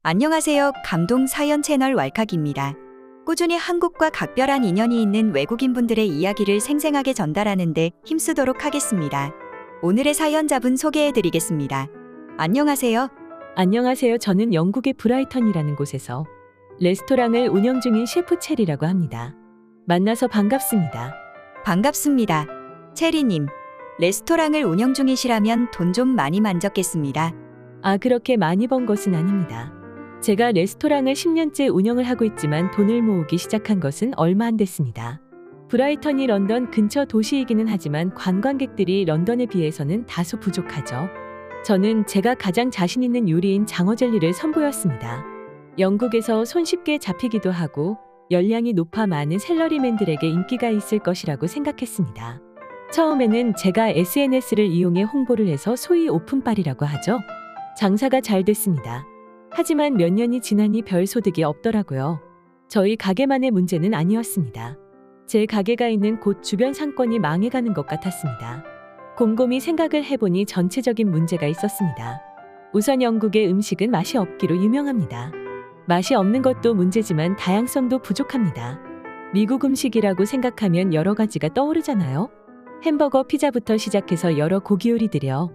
안녕하세요. 감동 사연 채널 왈칵입니다. 꾸준히 한국과 각별한 인연이 있는 외국인분들의 이야기를 생생하게 전달하는 데 힘쓰도록 하겠습니다. 오늘의 사연자분 소개해드리겠습니다. 안녕하세요. 안녕하세요. 저는 영국의 브라이턴이라는 곳에서 레스토랑을 운영 중인 셰프 체리라고 합니다. 만나서 반갑습니다. 반갑습니다. 체리님, 레스토랑을 운영 중이시라면 돈 좀 많이 만졌겠습니다. 그렇게 많이 번 것은 아닙니다. 제가 레스토랑을 10년째 운영을 하고 있지만 돈을 모으기 시작한 것은 얼마 안 됐습니다. 브라이턴이 런던 근처 도시이기는 하지만 관광객들이 런던에 비해서는 다소 부족하죠. 저는 제가 가장 자신 있는 요리인 장어젤리를 선보였습니다. 영국에서 손쉽게 잡히기도 하고 열량이 높아 많은 샐러리맨들에게 인기가 있을 것이라고 생각했습니다. 처음에는 제가 SNS를 이용해 홍보를 해서 소위 오픈빨이라고 하죠. 장사가 잘 됐습니다. 하지만 몇 년이 지나니 별 소득이 없더라고요. 저희 가게만의 문제는 아니었습니다. 제 가게가 있는 곳 주변 상권이 망해가는 것 같았습니다. 곰곰이 생각을 해보니 전체적인 문제가 있었습니다. 우선 영국의 음식은 맛이 없기로 유명합니다. 맛이 없는 것도 문제지만 다양성도 부족합니다. 미국 음식이라고 생각하면 여러 가지가 떠오르잖아요. 햄버거, 피자부터 시작해서 여러 고기 요리들이요.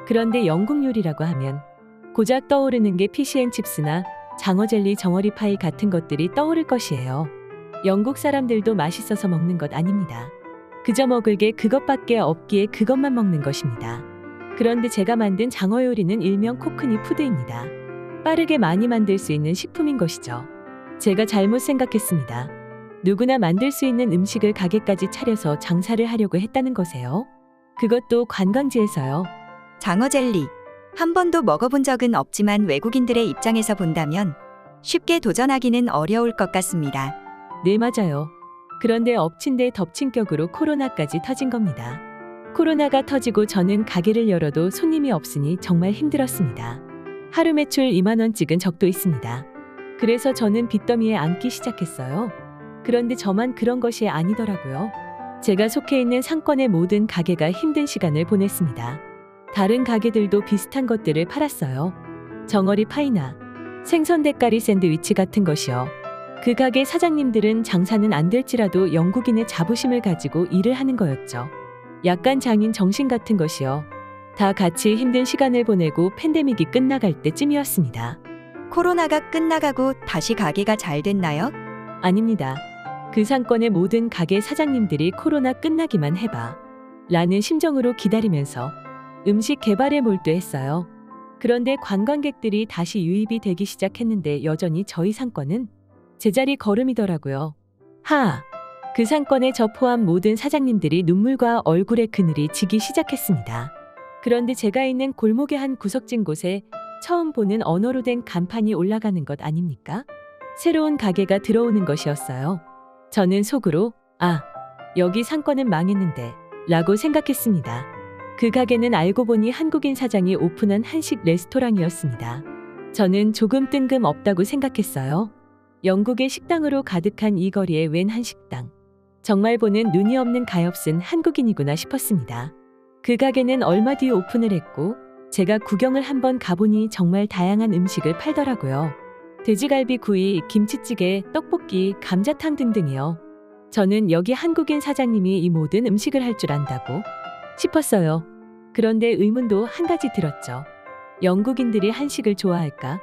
그런데 영국 요리라고 하면 고작 떠오르는 게 피시앤칩스나 장어젤리, 정어리 파이 같은 것들이 떠오를 것이에요. 영국 사람들도 맛있어서 먹는 것 아닙니다. 그저 먹을 게 그것밖에 없기에 그것만 먹는 것입니다. 그런데 제가 만든 장어 요리는 일명 코크니 푸드입니다. 빠르게 많이 만들 수 있는 식품인 것이죠. 제가 잘못 생각했습니다. 누구나 만들 수 있는 음식을 가게까지 차려서 장사를 하려고 했다는 거세요. 그것도 관광지에서요. 장어젤리. 한 번도 먹어본 적은 없지만 외국인들의 입장에서 본다면 쉽게 도전하기는 어려울 것 같습니다. 네, 맞아요. 그런데 엎친 데 덮친 격으로 코로나까지 터진 겁니다. 코로나가 터지고 저는 가게를 열어도 손님이 없으니 정말 힘들었습니다. 하루 매출 2만 원 찍은 적도 있습니다. 그래서 저는 빚더미에 앉기 시작했어요. 그런데 저만 그런 것이 아니더라고요. 제가 속해 있는 상권의 모든 가게가 힘든 시간을 보냈습니다. 다른 가게들도 비슷한 것들을 팔았어요. 정어리 파이나 생선 대가리 샌드위치 같은 것이요. 그 가게 사장님들은 장사는 안 될지라도 영국인의 자부심을 가지고 일을 하는 거였죠. 약간 장인 정신 같은 것이요. 다 같이 힘든 시간을 보내고 팬데믹이 끝나갈 때쯤이었습니다. 코로나가 끝나가고 다시 가게가 잘 됐나요? 아닙니다. 그 상권의 모든 가게 사장님들이 코로나 끝나기만 해봐 라는 심정으로 기다리면서 음식 개발에 몰두했어요. 그런데 관광객들이 다시 유입이 되기 시작했는데 여전히 저희 상권은 제자리 걸음이더라고요. 그 상권에 저 포함 모든 사장님들이 눈물과 얼굴에 그늘이 지기 시작했습니다. 그런데 제가 있는 골목의 한 구석진 곳에 처음 보는 언어로 된 간판이 올라가는 것 아닙니까? 새로운 가게가 들어오는 것이었어요. 저는 속으로 여기 상권은 망했는데 라고 생각했습니다. 그 가게는 알고 보니 한국인 사장이 오픈한 한식 레스토랑이었습니다. 저는 조금 뜬금없다고 생각했어요. 영국의 식당으로 가득한 이 거리에 웬 한식당. 정말 보는 눈이 없는 가엾은 한국인이구나 싶었습니다. 그 가게는 얼마 뒤 오픈을 했고 제가 구경을 한번 가보니 정말 다양한 음식을 팔더라고요. 돼지갈비 구이, 김치찌개, 떡볶이, 감자탕 등등이요. 저는 여기 한국인 사장님이 이 모든 음식을 할 줄 안다고 싶었어요. 그런데 의문도 한 가지 들었죠. 영국인들이 한식을 좋아할까?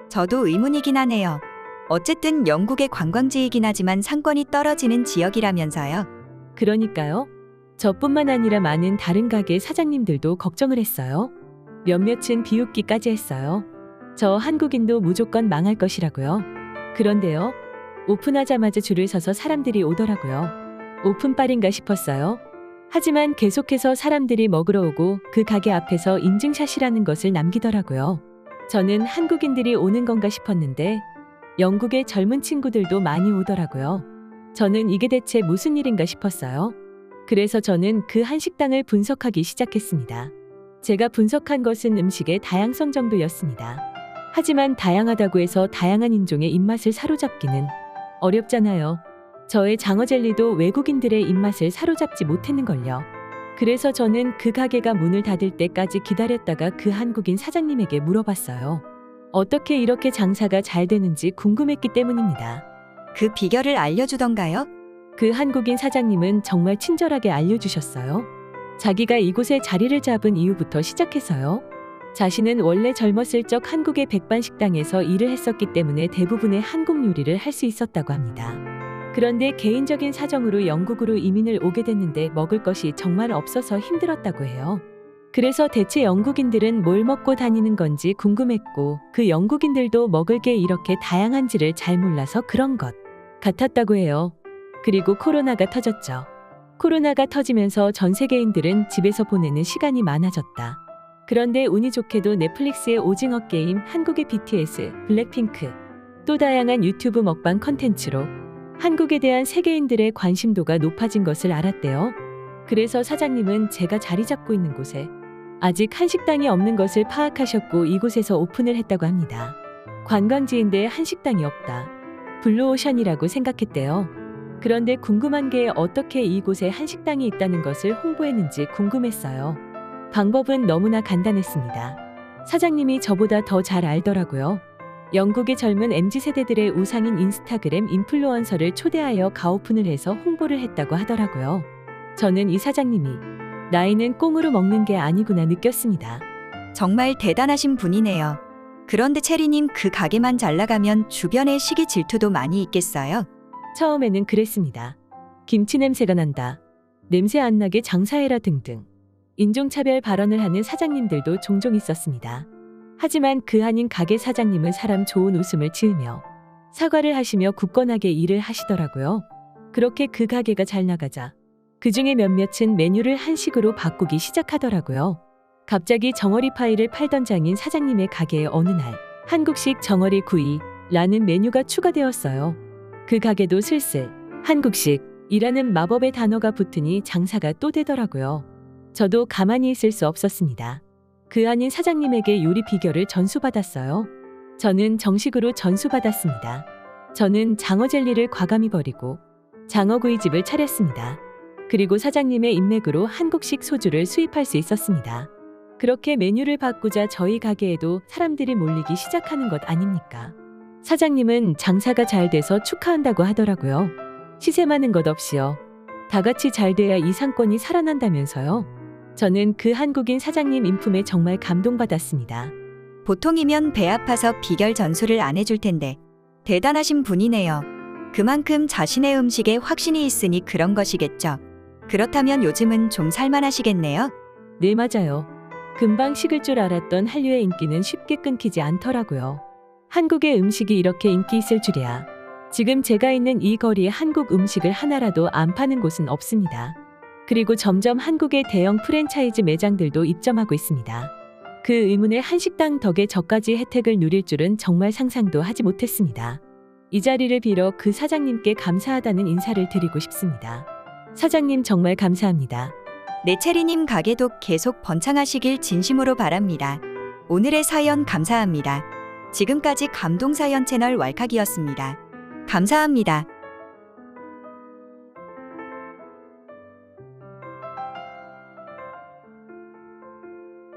저도 의문이긴 하네요. 어쨌든 영국의 관광지이긴 하지만 상권이 떨어지는 지역이라면서요. 그러니까요. 저뿐만 아니라 많은 다른 가게 사장님들도 걱정을 했어요. 몇몇은 비웃기까지 했어요. 저 한국인도 무조건 망할 것이라고요. 그런데요. 오픈하자마자 줄을 서서 사람들이 오더라고요. 오픈빨인가 싶었어요. 하지만 계속해서 사람들이 먹으러 오고 그 가게 앞에서 인증샷이라는 것을 남기더라고요. 저는 한국인들이 오는 건가 싶었는데 영국의 젊은 친구들도 많이 오더라고요. 저는 이게 대체 무슨 일인가 싶었어요. 그래서 저는 그 한식당을 분석하기 시작했습니다. 제가 분석한 것은 음식의 다양성 정도였습니다. 하지만 다양하다고 해서 다양한 인종의 입맛을 사로잡기는 어렵잖아요. 저의 장어젤리도 외국인들의 입맛을 사로잡지 못했는걸요. 그래서 저는 그 가게가 문을 닫을 때까지 기다렸다가 그 한국인 사장님에게 물어봤어요. 어떻게 이렇게 장사가 잘 되는지 궁금했기 때문입니다. 그 비결을 알려주던가요? 그 한국인 사장님은 정말 친절하게 알려주셨어요. 자기가 이곳에 자리를 잡은 이후부터 시작해서요. 자신은 원래 젊었을 적 한국의 백반식당에서 일을 했었기 때문에 대부분의 한국 요리를 할 수 있었다고 합니다. 그런데 개인적인 사정으로 영국으로 이민을 오게 됐는데 먹을 것이 정말 없어서 힘들었다고 해요. 그래서 대체 영국인들은 뭘 먹고 다니는 건지 궁금했고 그 영국인들도 먹을 게 이렇게 다양한지를 잘 몰라서 그런 것 같았다고 해요. 그리고 코로나가 터졌죠. 코로나가 터지면서 전 세계인들은 집에서 보내는 시간이 많아졌다. 그런데 운이 좋게도 넷플릭스의 오징어 게임, 한국의 BTS, 블랙핑크, 또 다양한 유튜브 먹방 컨텐츠로 한국에 대한 세계인들의 관심도가 높아진 것을 알았대요. 그래서 사장님은 제가 자리 잡고 있는 곳에 아직 한식당이 없는 것을 파악하셨고 이곳에서 오픈을 했다고 합니다. 관광지인데 한식당이 없다. 블루오션이라고 생각했대요. 그런데 궁금한 게 어떻게 이곳에 한식당이 있다는 것을 홍보했는지 궁금했어요. 방법은 너무나 간단했습니다. 사장님이 저보다 더 잘 알더라고요. 영국의 젊은 MZ세대들의 우상인 인스타그램 인플루언서를 초대하여 가오픈을 해서 홍보를 했다고 하더라고요. 저는 이 사장님이 나이는 꽁으로 먹는 게 아니구나 느꼈습니다. 정말 대단하신 분이네요. 그런데 체리님 그 가게만 잘 나가면 주변에 시기 질투도 많이 있겠어요? 처음에는 그랬습니다. 김치 냄새가 난다. 냄새 안 나게 장사해라 등등. 인종차별 발언을 하는 사장님들도 종종 있었습니다. 하지만 그 한인 가게 사장님은 사람 좋은 웃음을 지으며 사과를 하시며 굳건하게 일을 하시더라고요. 그렇게 그 가게가 잘 나가자 그 중에 몇몇은 메뉴를 한식으로 바꾸기 시작하더라고요. 갑자기 정어리 파이를 팔던 장인 사장님의 가게에 어느 날 한국식 정어리 구이라는 메뉴가 추가되었어요. 그 가게도 슬슬 한국식이라는 마법의 단어가 붙으니 장사가 또 되더라고요. 저도 가만히 있을 수 없었습니다. 그 한인 사장님에게 요리 비결을 전수받았어요. 저는 정식으로 전수받았습니다. 저는 장어 젤리를 과감히 버리고 장어구이집을 차렸습니다. 그리고 사장님의 인맥으로 한국식 소주를 수입할 수 있었습니다. 그렇게 메뉴를 바꾸자 저희 가게에도 사람들이 몰리기 시작하는 것 아닙니까? 사장님은 장사가 잘 돼서 축하한다고 하더라고요. 시세 많은 것 없이요. 다 같이 잘 돼야 이 상권이 살아난다면서요. 저는 그 한국인 사장님 인품에 정말 감동받았습니다. 보통이면 배 아파서 비결 전수를 안 해줄 텐데 대단하신 분이네요. 그만큼 자신의 음식에 확신이 있으니 그런 것이겠죠. 그렇다면 요즘은 좀 살만하시겠네요? 네, 맞아요. 금방 식을 줄 알았던 한류의 인기는 쉽게 끊기지 않더라고요. 한국의 음식이 이렇게 인기 있을 줄이야. 지금 제가 있는 이 거리에 한국 음식을 하나라도 안 파는 곳은 없습니다. 그리고 점점 한국의 대형 프랜차이즈 매장들도 입점하고 있습니다. 그 의문의 한식당 덕에 저까지 혜택을 누릴 줄은 정말 상상도 하지 못했습니다. 이 자리를 빌어 그 사장님께 감사하다는 인사를 드리고 싶습니다. 사장님 정말 감사합니다. 네, 체리님 가게도 계속 번창하시길 진심으로 바랍니다. 오늘의 사연 감사합니다. 지금까지 감동사연 채널 왈칵이었습니다. 감사합니다.